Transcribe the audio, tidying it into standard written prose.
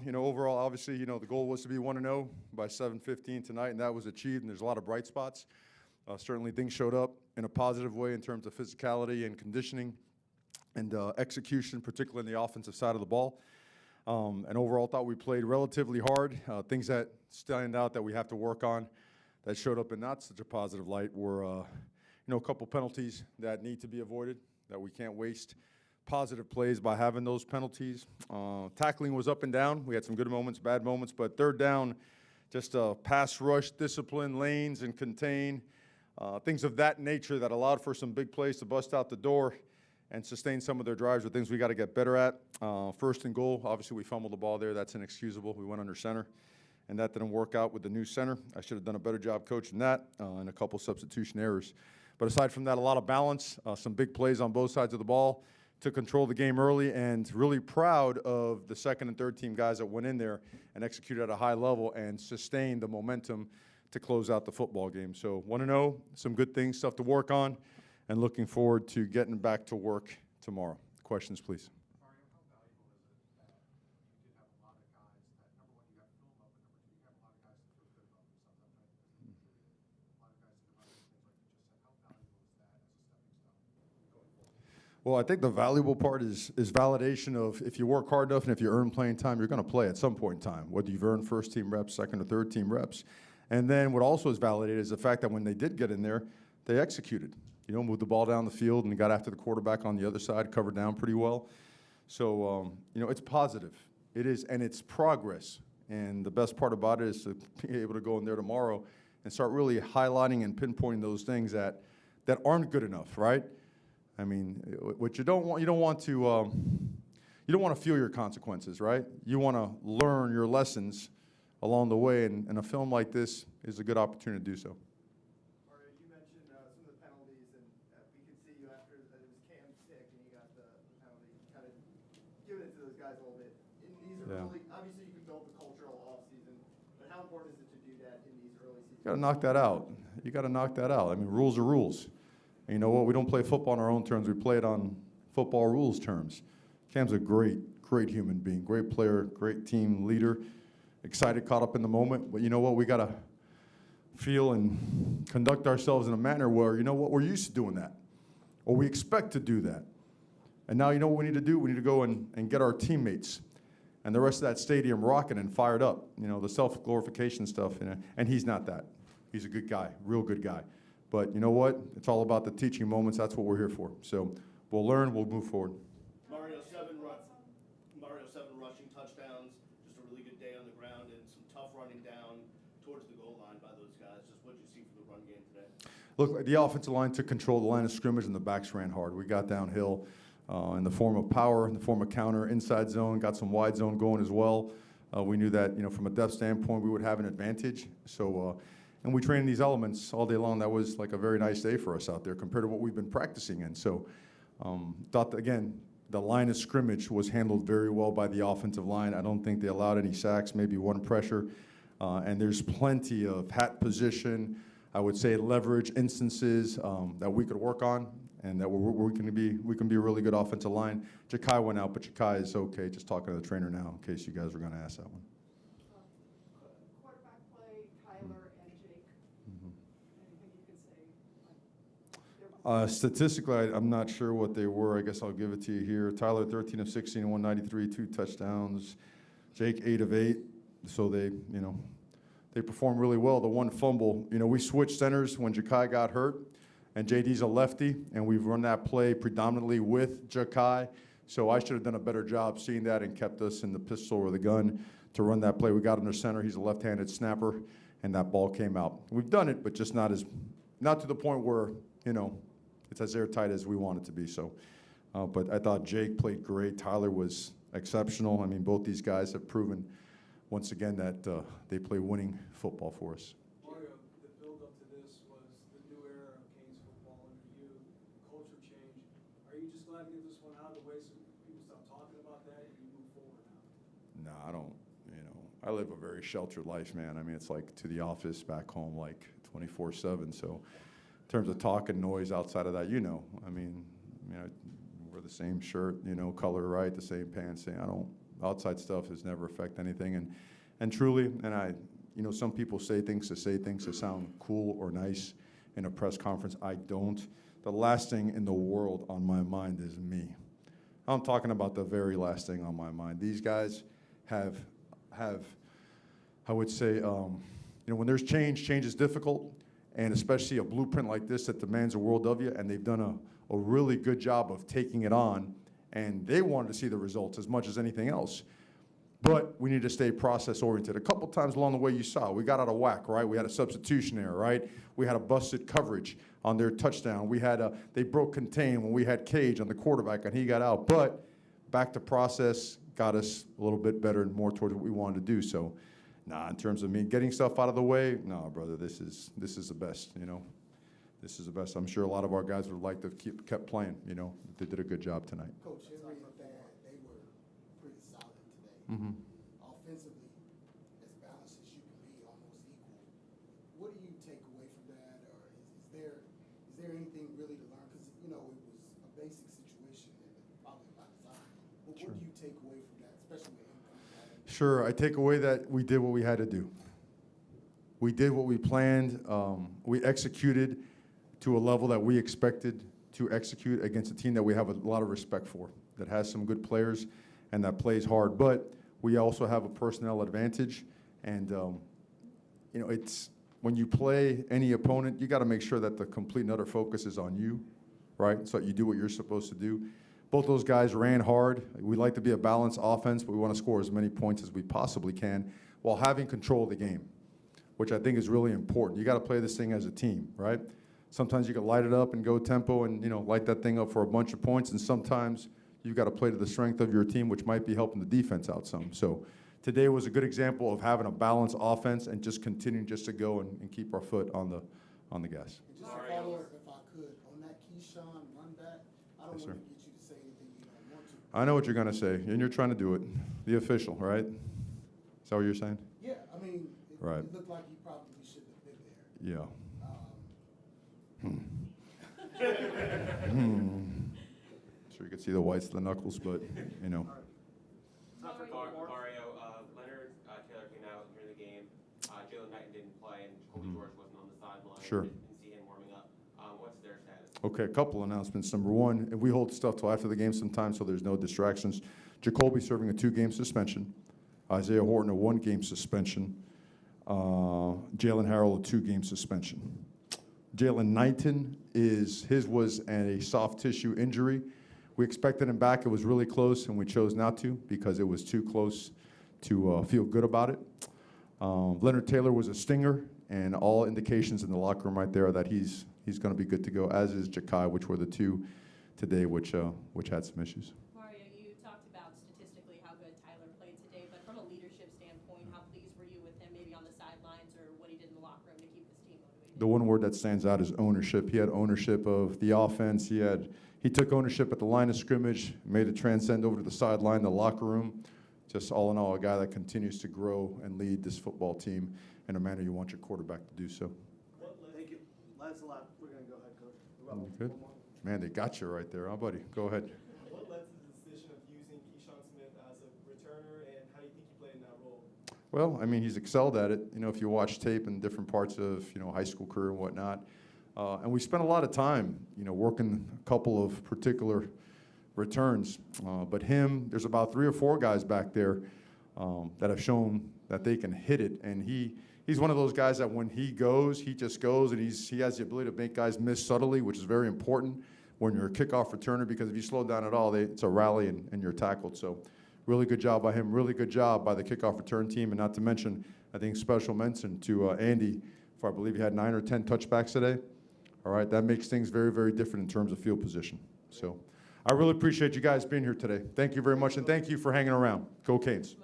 Overall, obviously, the goal was to be 1-0 by 7:15 tonight, and that was achieved, and there's a lot of bright spots. Certainly things showed up in a positive way in terms of physicality and conditioning and execution, particularly in the offensive side of the ball. And overall, thought we played relatively hard. Things that stand out that we have to work on that showed up in not such a positive light were, a couple penalties that need to be avoided, that we can't waste positive plays by having those penalties. Tackling was up and down. We had some good moments, bad moments, but third down, just pass rush, discipline, lanes, and contain, things of that nature that allowed for some big plays to bust out the door and sustain some of their drives are things we got to get better at. First and goal, obviously we fumbled the ball there. That's inexcusable. We went under center, and that didn't work out with the new center. I should have done a better job coaching that and a couple substitution errors. But aside from that, a lot of balance, some big plays on both sides of the ball to control the game early, and really proud of the second and third team guys that went in there and executed at a high level and sustained the momentum to close out the football game. So 1-0, some good things, stuff to work on, and looking forward to getting back to work tomorrow. Questions, please. Mario, how valuable is it that you did have a lot of guys that, number one, you have film of, but number two, you have a lot of guys that feel good about themselves. I'm trying to think of a lot of guys that are things like you just said. How valuable is that as a stepping stone going forward? Well, I think the valuable part is validation of if you work hard enough and if you earn playing time, you're going to play at some point in time, whether you've earned first team reps, second or third team reps. And then what also is validated is the fact that when they did get in there, they executed. Moved the ball down the field and got after the quarterback on the other side, covered down pretty well. So, it's positive. It is, and it's progress. And the best part about it is to be able to go in there tomorrow and start really highlighting and pinpointing those things that aren't good enough, right? I mean, what you don't want to feel your consequences, right? You want to learn your lessons along the way, and a film like this is a good opportunity to do so. You mentioned some of the penalties, and we could see you after that it was Cam sick, and you got the penalty, kind of giving it to those guys a little bit. In these early, obviously you can build the culture all off season, but how important is it to do that in these early seasons? You got to knock that out. You got to knock that out. I mean, rules are rules. And you know what? We don't play football on our own terms. We play it on football rules terms. Cam's a great human being, great player, great team leader. Excited, caught up in the moment, but you know what? We got to feel and conduct ourselves in a manner where, we're used to doing that, or we expect to do that. And now you know what we need to do? We need to go and get our teammates and the rest of that stadium rocking and fired up, the self-glorification stuff. And he's not that. He's a good guy, real good guy. But you know what? It's all about the teaching moments. That's what we're here for. So we'll learn, we'll move forward. Mario, seven rushing touchdowns, just a really good day on the ground, and some tough running down towards the goal line by those guys. Just what did you see from the run game today? Look, the offensive line took control of the line of scrimmage, and the backs ran hard. We got downhill in the form of power, in the form of counter, inside zone, got some wide zone going as well. We knew that, from a depth standpoint, we would have an advantage. So, and we trained these elements all day long. That was like a very nice day for us out there compared to what we've been practicing in. So, thought that, again, the line of scrimmage was handled very well by the offensive line. I don't think they allowed any sacks, maybe one pressure. And there's plenty of hat position, I would say leverage instances that we could work on, and that we can be a really good offensive line. Ja'Kai went out, but Ja'Kai is okay. Just talking to the trainer now, in case you guys were going to ask that one. Quarterback play, Tyler and Jake. Anything you can say? Statistically, I'm not sure what they were. I guess I'll give it to you here. Tyler, 13 of 16, 193, 2 touchdowns. Jake, 8 of 8. So they performed really well. The one fumble, we switched centers when Ja'Kai got hurt, and JD's a lefty, and we've run that play predominantly with Ja'Kai. So I should have done a better job seeing that and kept us in the pistol or the gun to run that play. We got under center. He's a left-handed snapper, and that ball came out. We've done it, but just not to the point where, it's as airtight as we want it to be. So, but I thought Jake played great. Tyler was exceptional. I mean, both these guys have proven once again that they play winning football for us. Mario, the build-up to this was the new era of Canes football under you, culture change. Are you just glad to get this one out of the way so people stop talking about that and you move forward now? No, I don't. I live a very sheltered life, man. I mean, it's like to the office, back home, like 24/7. So in terms of talk and noise outside of that, I mean, we're the same shirt, color, right? The same pants. I Outside stuff has never affected anything. And truly, and some people say things to sound cool or nice in a press conference. I don't. The last thing in the world on my mind is me. I'm talking about the very last thing on my mind. These guys have I would say, when there's change is difficult, and especially a blueprint like this that demands a world of you, and they've done a really good job of taking it on, and they wanted to see the results as much as anything else. But we need to stay process-oriented. A couple times along the way you saw, we got out of whack, right? We had a substitution error, right? We had a busted coverage on their touchdown. They broke contain when we had Cage on the quarterback and he got out. But back to process got us a little bit better and more towards what we wanted to do. So, in terms of me getting stuff out of the way, no, brother, this is the best, This is the best. I'm sure a lot of our guys would like to have kept playing, They did a good job tonight. Coach Henry and Thad, they were pretty solid today. Mm-hmm. Offensively, as balanced as you can be, almost equal. What do you take away from that, or is there anything really to learn? Because it was a basic situation and probably by design. But Sure. What do you take away from that, especially with him coming back? Sure, I take away that we did what we had to do. We did what we planned. We executed to a level that we expected to execute against a team that we have a lot of respect for, that has some good players and that plays hard. But we also have a personnel advantage. And, it's when you play any opponent, you got to make sure that the complete and utter focus is on you, right? So that you do what you're supposed to do. Both those guys ran hard. We like to be a balanced offense, but we want to score as many points as we possibly can while having control of the game, which I think is really important. You got to play this thing as a team, right? Sometimes you can light it up and go tempo and, light that thing up for a bunch of points, and sometimes you've got to play to the strength of your team, which might be helping the defense out some. So today was a good example of having a balanced offense and just continuing just to go and keep our foot on the gas. And just a follow-up, if I could, on that Keyshawn run back, I don't Yes, want sir. to get you to say anything you don't want to. I know what you're going to say, and you're trying to do it. The official, right? Is that what you're saying? Yeah, I mean, Right. It looked like he probably shouldn't have been there. Yeah. Sure you could see the whites of the knuckles, but, Not for Mario. Leonard Taylor came out during the game. Jalen Knighton didn't play, and Jacoby George wasn't on the sideline. Sure. Didn't see him warming up. What's their status? Okay, a couple announcements. Number one, and we hold stuff till after the game sometimes so there's no distractions. Jacoby serving a 2-game suspension. Isaiah Horton a 1-game suspension. Jalen Harrell a 2-game suspension. Jalen Knighton his was a soft tissue injury. We expected him back. It was really close, and we chose not to because it was too close to feel good about it. Leonard Taylor was a stinger, and all indications in the locker room right there are that he's going to be good to go, as is Jakai, which were the two today, which had some issues. Mario, you talked about statistically how good Tyler played today, but from a leadership standpoint, how pleased were you with him maybe on the sidelines or what he did in the locker room to keep this team motivated? The one word that stands out is ownership. He had ownership of the offense. He took ownership at the line of scrimmage, made it transcend over to the sideline, the locker room. Just all in all, a guy that continues to grow and lead this football team in a manner you want your quarterback to do so. Thank you. Lancelot, we're going to go ahead, Coach. Good. Man, they got you right there, huh, buddy? Go ahead. What led to the decision of using Keyshawn Smith as a returner, and how do you think he played in that role? Well, I mean, he's excelled at it. If you watch tape in different parts of, high school career and whatnot. And we spent a lot of time, working a couple of particular returns. But there's about 3 or 4 guys back there that have shown that they can hit it. And he's one of those guys that when he goes, he just goes, and he has the ability to make guys miss subtly, which is very important when you're a kickoff returner, because if you slow down at all, it's a rally and you're tackled. So really good job by him, really good job by the kickoff return team, and not to mention, I think, special mention to Andy, for I believe he had 9 or 10 touchbacks today. All right, that makes things very, very different in terms of field position. So I really appreciate you guys being here today. Thank you very much, and thank you for hanging around. Go Canes.